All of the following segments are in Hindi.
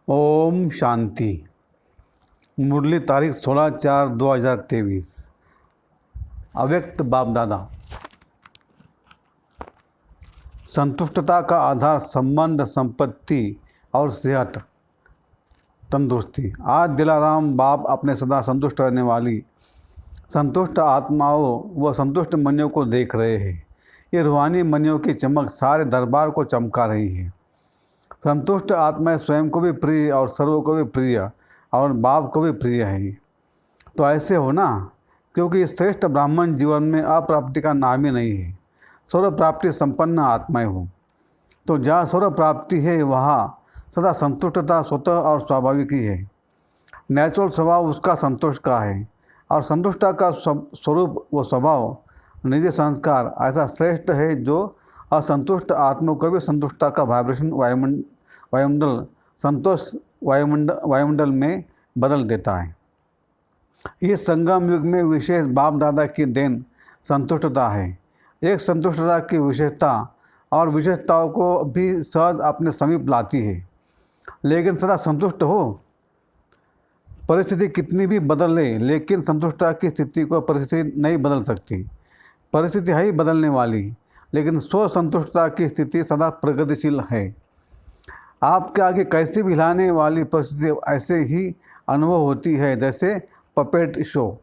ओम शांति। मुरली तारीख 16/4/2023। अव्यक्त बाप दादा। संतुष्टता का आधार संबंध, संपत्ति और सेहत, तंदुरुस्ती। आज दिलाराम बाप अपने सदा संतुष्ट रहने वाली संतुष्ट आत्माओं व संतुष्ट मनियों को देख रहे हैं। ये रूहानी मनियों की चमक सारे दरबार को चमका रही है। संतुष्ट आत्माएं स्वयं को भी प्रिय और सर्व को भी प्रिय और बाप को भी प्रिय है। तो ऐसे हो ना, क्योंकि इस श्रेष्ठ ब्राह्मण जीवन में अप्राप्ति का नाम ही नहीं है। सर्व प्राप्ति संपन्न आत्माएं हो, तो जहाँ सर्व प्राप्ति है वहाँ सदा संतुष्टता स्वतः और स्वाभाविक ही है। नेचुरल स्वभाव उसका संतोष का है और संतुष्टता का स्वरूप व स्वभाव निजी संस्कार ऐसा श्रेष्ठ है जो असंतुष्ट आत्मा को भी संतुष्टता का वाइब्रेशन वायुमंडल संतोष वायुमंडल में बदल देता है। इस संगम युग में विशेष बाप दादा की देन संतुष्टता है। एक संतुष्टता की विशेषता और विशेषताओं को भी सहज अपने समीप लाती है। लेकिन सदा संतुष्ट हो, परिस्थिति कितनी भी बदले, लेकिन संतुष्टता की स्थिति को परिस्थिति नहीं बदल सकती। परिस्थिति है ही बदलने वाली, लेकिन स्वसंतुष्टता की स्थिति सदा प्रगतिशील है। आपके आगे कैसे भी हिलाने वाली परिस्थिति ऐसे ही अनुभव होती है जैसे पपेट शो।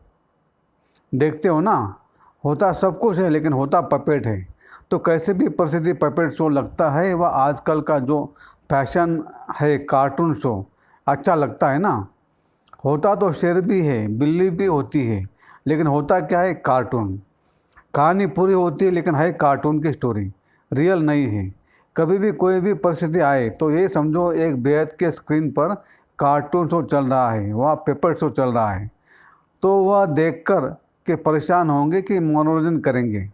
देखते हो ना, होता सब कुछ है लेकिन होता पपेट है। तो कैसे भी परिस्थिति पपेट शो लगता है। वह आजकल का जो फैशन है, कार्टून शो, अच्छा लगता है ना। होता तो शेर भी है, बिल्ली भी होती है, लेकिन होता क्या है, कार्टून। कहानी पूरी होती है लेकिन है कार्टून की स्टोरी, रियल नहीं है। कभी भी कोई भी परिस्थिति आए तो ये समझो एक बेहद के स्क्रीन पर कार्टून शो चल रहा है, वह पेपर शो चल रहा है। तो वह देखकर के परेशान होंगे कि मनोरंजन करेंगे।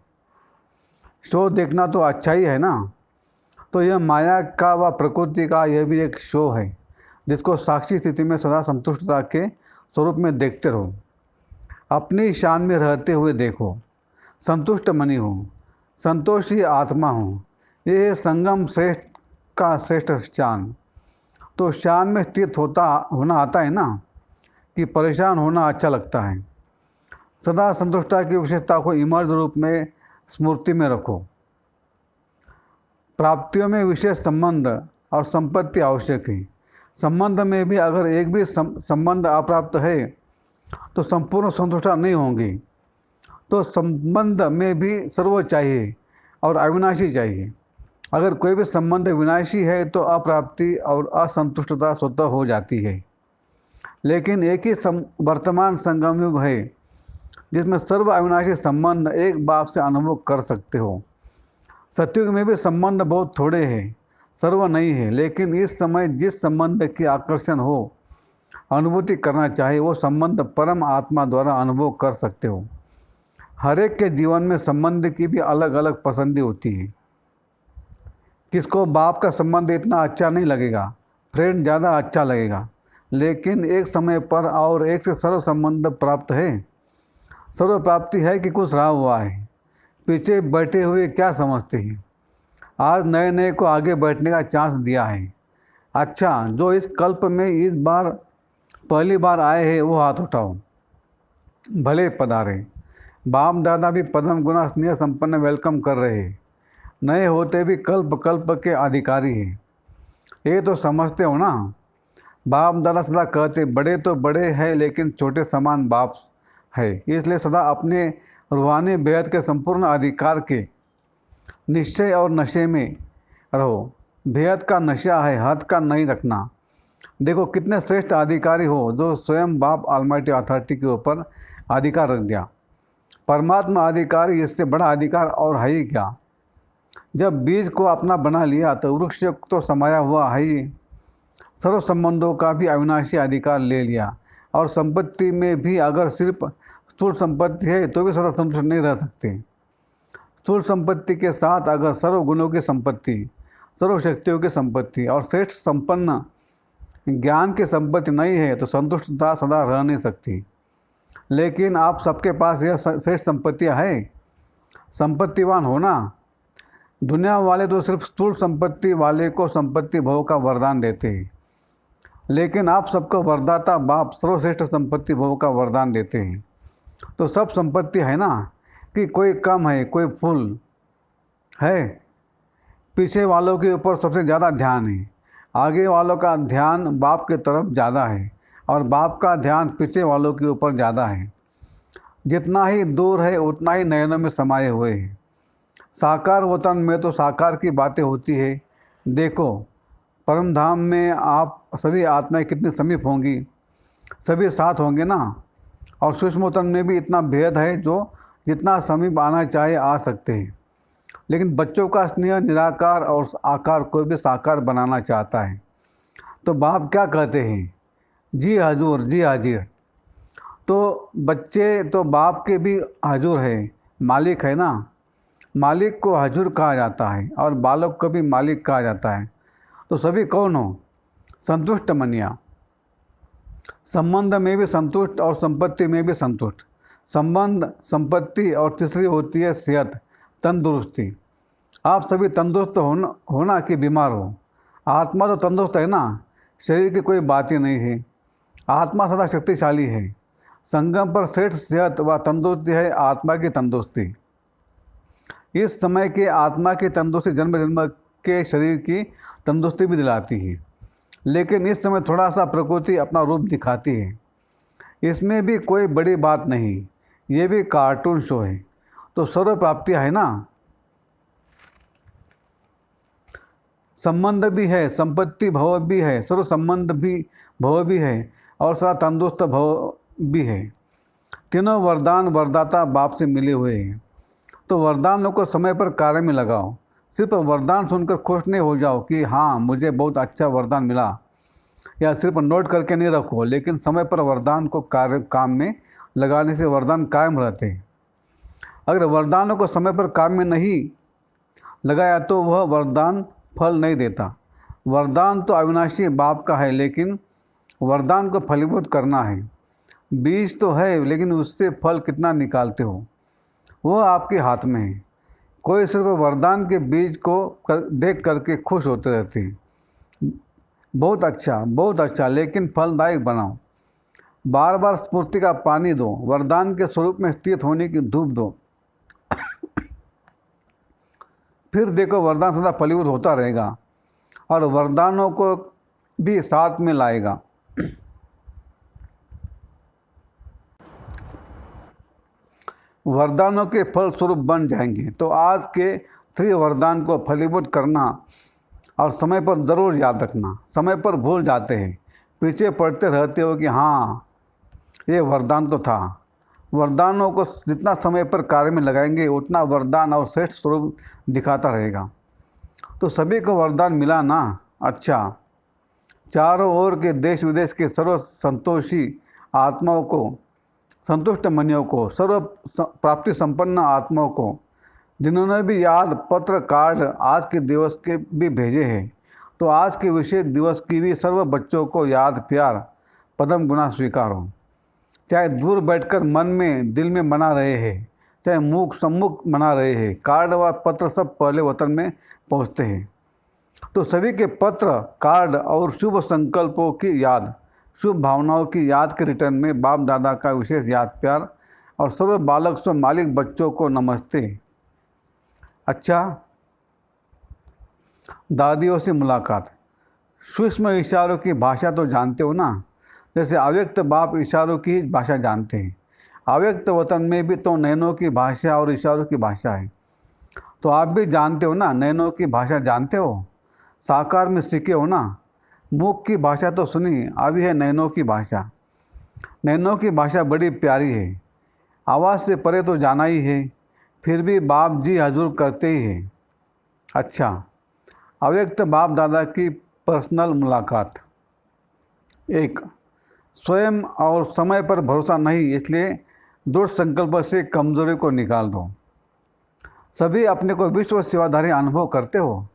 शो देखना तो अच्छा ही है ना। तो यह माया का व प्रकृति का यह भी एक शो है, जिसको साक्षी स्थिति में सदा संतुष्टता के स्वरूप में देखते रहो। अपनी शान में रहते हुए देखो, संतुष्ट मनी हो, संतोषी आत्मा हो। ये संगम श्रेष्ठ का श्रेष्ठ शान। तो शान में स्थित होना आता है ना, कि परेशान होना अच्छा लगता है। सदा संतुष्टता की विशेषता को इमर्ज रूप में स्मृति में रखो। प्राप्तियों में विशेष संबंध और संपत्ति आवश्यक है। संबंध में भी अगर एक भी संबंध अप्राप्त है तो संपूर्ण संतुष्टता नहीं होंगी। तो संबंध में भी सर्व चाहिए और अविनाशी चाहिए। अगर कोई भी संबंध विनाशी है तो अप्राप्ति और असंतुष्टता स्वतः हो जाती है। लेकिन एक ही वर्तमान संगम युग है जिसमें सर्व अविनाशी संबंध एक बाप से अनुभव कर सकते हो। सतयुग में भी संबंध बहुत थोड़े हैं, सर्व नहीं है। लेकिन इस समय जिस संबंध की आकर्षण हो, अनुभूति करना चाहे, वो संबंध परम आत्मा द्वारा अनुभव कर सकते हो। हर एक के जीवन में संबंध की भी अलग अलग पसंदी होती है। किसको बाप का संबंध इतना अच्छा नहीं लगेगा, फ्रेंड ज़्यादा अच्छा लगेगा। लेकिन एक समय पर और एक से सर्व संबंध प्राप्त है। सर्व प्राप्ति है कि कुछ रहा हुआ है। पीछे बैठे हुए क्या समझते हैं, आज नए नए को आगे बैठने का चांस दिया है। अच्छा, जो इस कल्प में इस बार पहली बार आए हैं वो हाथ उठाओ, भले पधारे। बाप दादा भी पद्म गुना स्नेह संपन्न वेलकम कर रहे हैं। नए होते भी कल्प कल्प के अधिकारी हैं। ये तो समझते हो ना। बाप दादा सदा कहते, बड़े तो बड़े हैं लेकिन छोटे समान बाप है। इसलिए सदा अपने रूहानी बेहद के संपूर्ण अधिकार के निश्चय और नशे में रहो। बेहद का नशा है, हद का नहीं रखना। देखो कितने श्रेष्ठ अधिकारी हो जो स्वयं बाप ऑलमाइटी अथॉरिटी के ऊपर अधिकार रख दिया। परमात्मा अधिकारी, इससे बड़ा अधिकार और है ही क्या। जब बीज को अपना बना लिया तो वृक्ष तो समाया हुआ है ही। सर्व संबंधों का भी अविनाशी अधिकार ले लिया। और संपत्ति में भी अगर सिर्फ स्थूल संपत्ति है तो भी सदा संतुष्ट नहीं रह सकते। स्थूल संपत्ति के साथ अगर सर्व गुणों की संपत्ति, सर्व शक्तियों की संपत्ति और श्रेष्ठ संपन्न ज्ञान की संपत्ति नहीं है तो संतुष्टता सदा रह नहीं सकती। लेकिन आप सबके पास यह श्रेष्ठ संपत्तियाँ है। संपत्तिवान होना। दुनिया वाले तो सिर्फ स्थूल संपत्ति वाले को संपत्ति भोग का वरदान देते हैं। लेकिन आप सबको वरदाता बाप सर्वश्रेष्ठ संपत्ति भव का वरदान देते हैं। तो सब संपत्ति है ना कि कोई कम है, कोई फुल है। पीछे वालों के ऊपर सबसे ज़्यादा ध्यान है, आगे वालों का ध्यान बाप की तरफ ज़्यादा है और बाप का ध्यान पीछे वालों के ऊपर ज़्यादा है। जितना ही दूर है उतना ही नयनों में समाये हुए हैं। साकार वतन में तो साकार की बातें होती है। देखो परम धाम में आप सभी आत्माएं कितनी समीप होंगी, सभी साथ होंगे ना। और सूक्ष्म वतन में भी इतना भेद है, जो जितना समीप आना चाहे आ सकते हैं। लेकिन बच्चों का स्नेह निराकार और आकार को भी साकार बनाना चाहता है। तो बाप क्या कहते हैं, जी हजूर, जी हाजिर। तो बच्चे तो बाप के भी हजूर है, मालिक है ना। मालिक को हजूर कहा जाता है और बालक को भी मालिक कहा जाता है। तो सभी कौन हो, संतुष्ट मनिया। संबंध में भी संतुष्ट और संपत्ति में भी संतुष्ट। संबंध, संपत्ति और तीसरी होती है सेहत, तंदुरुस्ती। आप सभी तंदुरुस्त होना कि बीमार हो। आत्मा तो तंदुरुस्त है ना, शरीर की कोई बात ही नहीं है। आत्मा सदा शक्तिशाली है। संगम पर श्रेष्ठ सेहत व तंदुरुस्ती है आत्मा की तंदुरुस्ती। इस समय के आत्मा की तंदुरुस्ती जन्म जन्म के शरीर की तंदुरुस्ती भी दिलाती है। लेकिन इस समय थोड़ा सा प्रकृति अपना रूप दिखाती है। इसमें भी कोई बड़ी बात नहीं, ये भी कार्टून शो है। तो सर्व प्राप्तियाँ है ना, संबंध भी है, संपत्ति भव भी है, सर्व संबंध भी भव भी है और सदा तंदुरुस्त भव भी है। तीनों वरदान वरदाता बाप से मिले हुए हैं। तो वरदानों को समय पर कार्य में लगाओ। सिर्फ वरदान सुनकर खुश नहीं हो जाओ कि हाँ मुझे बहुत अच्छा वरदान मिला, या सिर्फ नोट करके नहीं रखो। लेकिन समय पर वरदान को काम में लगाने से वरदान कायम रहते हैं। अगर वरदानों को समय पर काम में नहीं लगाया तो वह वरदान फल नहीं देता। वरदान तो अविनाशी बाप का है, लेकिन वरदान को फलीभूत करना है। बीज तो है, लेकिन उससे फल कितना निकालते हो वह आपके हाथ में है। कोई सिर्फ वरदान के बीज को देख करके खुश होते रहते हैं। बहुत अच्छा, लेकिन फलदायक बनाओ। बार बार स्फूर्ति का पानी दो। वरदान के स्वरूप में स्थित होने की धूप दो। फिर देखो वरदान सदा फलीभूत होता रहेगा और वरदानों को भी साथ में लाएगा। वरदानों के फल स्वरूप बन जाएंगे। तो आज के 3 वरदान को फलीभूत करना और समय पर ज़रूर याद रखना। समय पर भूल जाते हैं, पीछे पड़ते रहते हो कि हाँ ये वरदान तो था। वरदानों को जितना समय पर कार्य में लगाएंगे उतना वरदान और श्रेष्ठ स्वरूप दिखाता रहेगा। तो सभी को वरदान मिला ना। अच्छा, चारों ओर के देश विदेश के सर्व संतोषी आत्माओं को, संतुष्ट मनियों को, सर्व प्राप्ति संपन्न आत्माओं को, जिन्होंने भी याद पत्र कार्ड आज के दिवस के भी भेजे हैं, तो आज के विशेष दिवस की भी सर्व बच्चों को याद प्यार पदम गुना स्वीकार हो। चाहे दूर बैठकर मन में दिल में मना रहे हैं, चाहे मुख सम्मुख मना रहे हैं, कार्ड व पत्र सब पहले वतन में पहुंचते हैं। तो सभी के पत्र, कार्ड और शुभ संकल्पों की याद, शुभ भावनाओं की याद के रिटर्न में बाप दादा का विशेष याद प्यार और सर्व बालक स्व मालिक बच्चों को नमस्ते। अच्छा, दादियों से मुलाकात। सूक्ष्म इशारों की भाषा तो जानते हो ना। जैसे अव्यक्त बाप इशारों की भाषा जानते हैं, अव्यक्त वतन में भी तो नयनों की भाषा और इशारों की भाषा है। तो आप भी जानते हो ना, नयनों की भाषा जानते हो, साकार में सीखे हो ना। मुख की भाषा तो सुनी, अभी है नयनों की भाषा। नयनों की भाषा बड़ी प्यारी है, आवाज़ से परे तो जाना ही है, फिर भी बाप जी हजूर करते ही हैं। अच्छा, अव्यक्त बाप दादा की पर्सनल मुलाकात। 1, स्वयं और समय पर भरोसा नहीं, इसलिए दृढ़ संकल्प से कमजोरी को निकाल दो। सभी अपने को विश्व सेवाधारी अनुभव करते हो।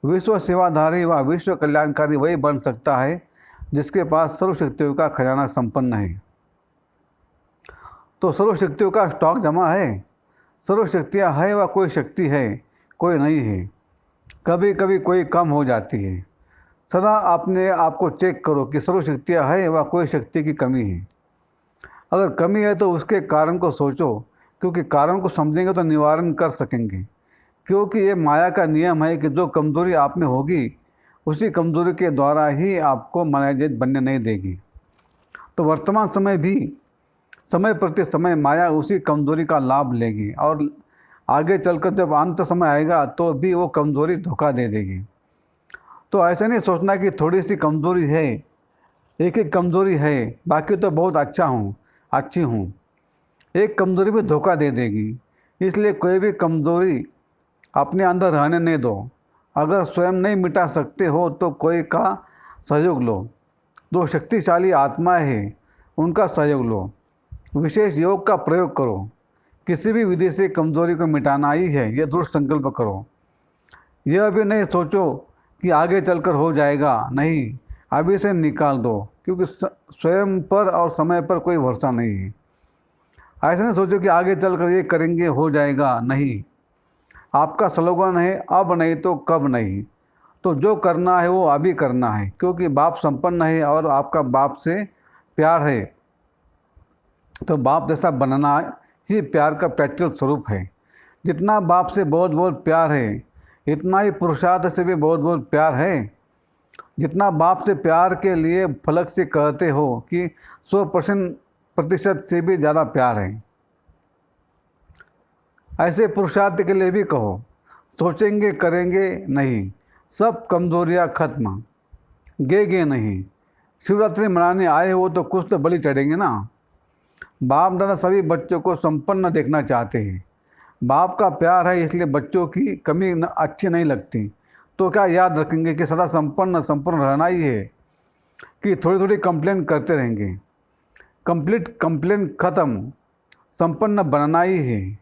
विश्व सेवाधारी व विश्व कल्याणकारी वही बन सकता है जिसके पास सर्वशक्तियों का खजाना संपन्न है। तो सर्वशक्तियों का स्टॉक जमा है। सर्वशक्तियाँ है व कोई शक्ति है, कोई नहीं है। कभी कभी कोई कम हो जाती है। सदा अपने आप को चेक करो कि सर्वशक्तियाँ है व कोई शक्ति की कमी है। अगर कमी है तो उसके कारण को सोचो, क्योंकि कारण को समझेंगे तो निवारण कर सकेंगे। क्योंकि ये माया का नियम है कि जो कमज़ोरी आप में होगी उसी कमज़ोरी के द्वारा ही आपको मायाजीत बनने नहीं देगी। तो वर्तमान समय भी समय प्रति समय माया उसी कमज़ोरी का लाभ लेगी और आगे चलकर जब अंत समय आएगा तो भी वो कमज़ोरी धोखा दे देगी। तो ऐसा नहीं सोचना कि थोड़ी सी कमज़ोरी है, एक एक कमज़ोरी है, बाकी तो बहुत अच्छा हूँ, अच्छी हूँ। एक कमज़ोरी भी धोखा दे देगी। इसलिए कोई भी कमज़ोरी अपने अंदर रहने नहीं दो। अगर स्वयं नहीं मिटा सकते हो तो कोई का सहयोग लो। जो शक्तिशाली आत्माएं हैं उनका सहयोग लो। विशेष योग का प्रयोग करो। किसी भी विधि से कमज़ोरी को मिटाना ही है, यह दृढ़ संकल्प करो। यह भी नहीं सोचो कि आगे चलकर हो जाएगा, नहीं, अभी से निकाल दो, क्योंकि स्वयं पर और समय पर कोई भरोसा नहीं है। ऐसा नहीं सोचो कि आगे चलकर ये करेंगे हो जाएगा, नहीं। आपका स्लोगन है अब नहीं तो कब नहीं। तो जो करना है वो अभी करना है, क्योंकि बाप संपन्न है और आपका बाप से प्यार है। तो बाप जैसा बनना ही प्यार का प्रैक्टिकल स्वरूप है। जितना बाप से बहुत बहुत प्यार है, इतना ही पुरुषार्थ से भी बहुत बहुत प्यार है। जितना बाप से प्यार के लिए फलक से कहते हो कि 100% से भी ज़्यादा प्यार है। ऐसे पुरुषार्थ के लिए भी कहो, सोचेंगे करेंगे नहीं, सब कमज़ोरियाँ खत्म, गे नहीं। शिवरात्रि मनाने आए हो तो कुछ तो बलि चढ़ेंगे ना। बाप दादा सभी बच्चों को संपन्न देखना चाहते हैं। बाप का प्यार है, इसलिए बच्चों की कमी अच्छी नहीं लगती। तो क्या याद रखेंगे कि सदा संपूर्ण रहना ही है, कि थोड़ी थोड़ी कंप्लेन करते रहेंगे? कंप्लीट कंप्लेन ख़त्म, संपन्न बनना ही है,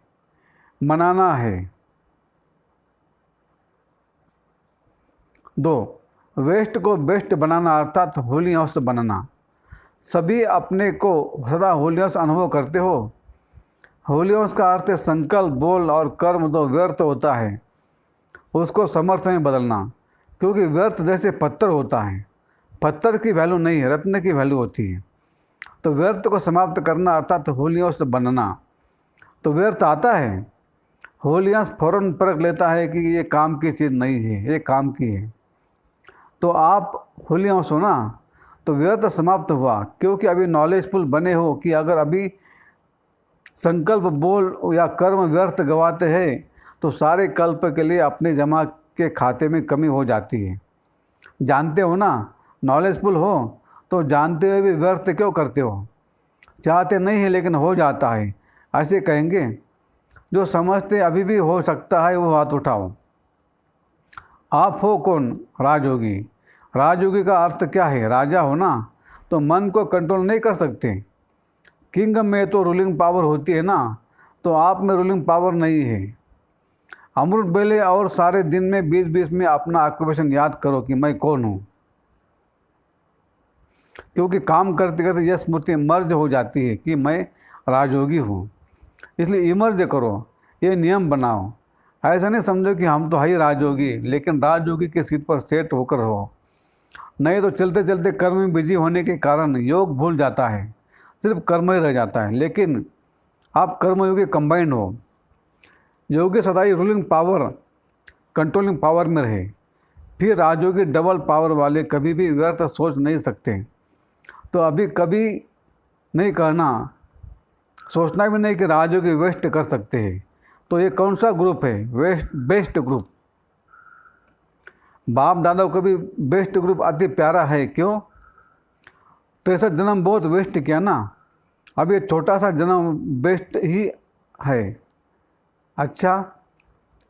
मनाना है। 2. वेस्ट को बेस्ट बनाना अर्थात होली हाउस बनाना। सभी अपने को सदा होली हाउस अनुभव करते हो। होली हाउस का अर्थ है संकल्प, बोल और कर्म जो व्यर्थ होता है उसको समर्थ में बदलना। क्योंकि व्यर्थ जैसे पत्थर होता है, पत्थर की वैल्यू नहीं है, रत्न की वैल्यू होती है। तो व्यर्थ को समाप्त करना अर्थात होली हाउस बनना। तो व्यर्थ आता है, होली हाउस फौरन परख लेता है कि ये काम की चीज़ नहीं है, ये काम की है। तो आप होली हाउस हो ना, तो व्यर्थ समाप्त हुआ, क्योंकि अभी नॉलेजफुल बने हो कि अगर अभी संकल्प, बोल या कर्म व्यर्थ गवाते हैं तो सारे कल्प के लिए अपने जमा के खाते में कमी हो जाती है। जानते हो ना, नॉलेजफुल हो तो जानते हुए भी व्यर्थ क्यों करते हो? चाहते नहीं है लेकिन हो जाता है, ऐसे कहेंगे। जो समझते अभी भी हो सकता है वो हाथ उठाओ। आप हो कौन? राजयोगी। राजयोगी का अर्थ क्या है? राजा हो ना, तो मन को कंट्रोल नहीं कर सकते। किंग में तो रूलिंग पावर होती है ना, तो आप में रूलिंग पावर नहीं है। अमृत बेले और सारे दिन में 20-20 में अपना ऑक्यूपेशन याद करो कि मैं कौन हूँ। क्योंकि काम करते करते यह स्मृति मर्ज हो जाती है कि मैं राजयोगी हूँ। इसलिए इमर्ज करो, ये नियम बनाओ। ऐसा नहीं समझो कि हम तो है ही राजयोगी, लेकिन राजयोगी की सीट पर सेट होकर रहो। नहीं तो चलते चलते कर्म में बिजी होने के कारण योग भूल जाता है, सिर्फ कर्म ही रह जाता है। लेकिन आप कर्मयोगी कंबाइंड हो। योगी सदाई रूलिंग पावर, कंट्रोलिंग पावर में रहे। फिर राजयोगी डबल पावर वाले कभी भी व्यर्थ सोच नहीं सकते। तो अभी कभी नहीं कहना, सोचना भी नहीं कि राजयोगी वेस्ट कर सकते हैं। तो ये कौन सा ग्रुप है? Best group. बाप दादा को भी बेस्ट ग्रुप अति प्यारा है। क्यों? 63 जन्म बहुत वेस्ट किया ना, अब ये छोटा सा जन्म बेस्ट ही है। अच्छा,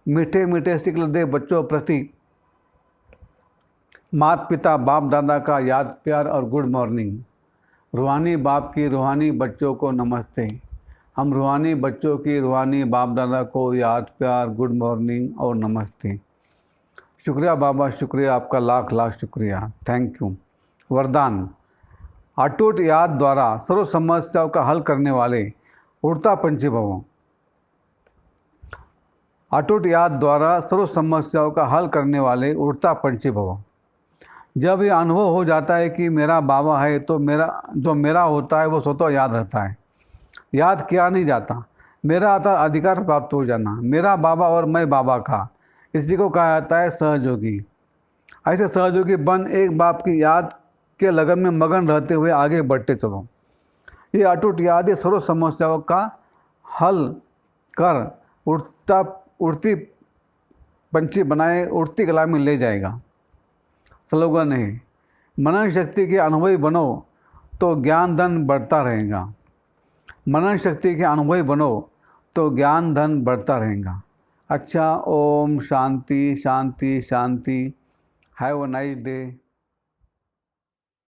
मीठे मीठे सिक्ल दे बच्चों प्रति माता पिता बाप दादा का याद प्यार और गुड मॉर्निंग। रूहानी बाप की रूहानी बच्चों को नमस्ते। हम रूहानी बच्चों की रूहानी बाप दादा को याद प्यार, गुड मॉर्निंग और नमस्ते। शुक्रिया बाबा, शुक्रिया, आपका लाख लाख शुक्रिया, थैंक यू। वरदान। अटूट याद द्वारा सर्व समस्याओं का हल करने वाले उड़ता पंछी भवो। अटूट याद द्वारा सर्व समस्याओं का हल करने वाले उड़ता पंछी भवो। जब ये अनुभव हो जाता है कि मेरा बाबा है, तो मेरा होता है वो स्वतः याद रहता है। याद किया नहीं जाता। मेरा आता अधिकार प्राप्त हो जाना, मेरा बाबा और मैं बाबा का, इसी को कहा जाता है सहयोगी। ऐसे सहयोगी बन एक बाप की याद के लगन में मगन रहते हुए आगे बढ़ते चलो। ये अटूट याद ये सर्व समस्याओं का हल कर उड़ती पंछी बनाए उड़ती कला में ले जाएगा। स्लोगन है, मनन शक्ति के अनुभवी बनो तो ज्ञान धन बढ़ता रहेगा। मनन शक्ति के अनुभवी बनो तो ज्ञान धन बढ़ता रहेगा। अच्छा, ओम शांति शांति शांति। Have a nice day.